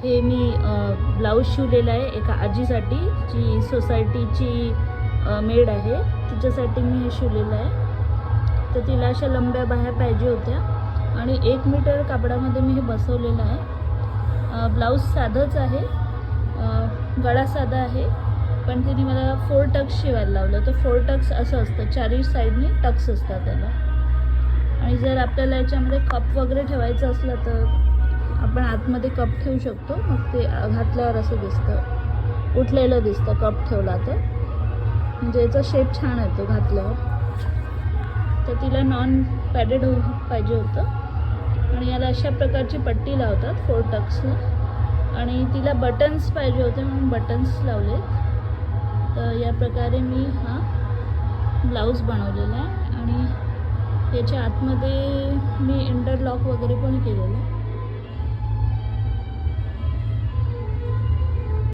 हे मी ब्लाऊज शिवलेला आहे एका आजीसाठी, जी सोसायटीची मेड आहे, तिच्यासाठी मी हे शिवलेलं आहे. तर तिला अशा लंब्या बाह्या पाहिजे होत्या आणि 1 मीटर कापडामध्ये मी हे बसवलेलं आहे. ब्लाऊज साधंच आहे, गळा साधा आहे, पण तिने मला 4 टक्स शिवायला लावलं. तर 4 टक्स असं असतं, चारही साईडनी टक्स असतात त्याला. आणि जर आपल्याला याच्यामध्ये कप वगैरे ठेवायचं असलं तर आपण आतमध्ये कप ठेवू शकतो. मग ते घातल्यावर असं दिसतं, उठलेलं दिसतं कप ठेवला तर, म्हणजे याचा शेप छान येतो घातल्यावर. तर तिला नॉन पॅडेड पाहिजे होतं आणि याला अशा प्रकारची पट्टी लावतात 4 टक्सला. आणि तिला बटन्स पाहिजे होते म्हणून बटन्स लावलेत. तर या प्रकारे मी हा ब्लाऊज बनवलेला आहे आणि याच्या आतमध्ये मी इंटरलॉक वगैरे पण केलेलं आहे.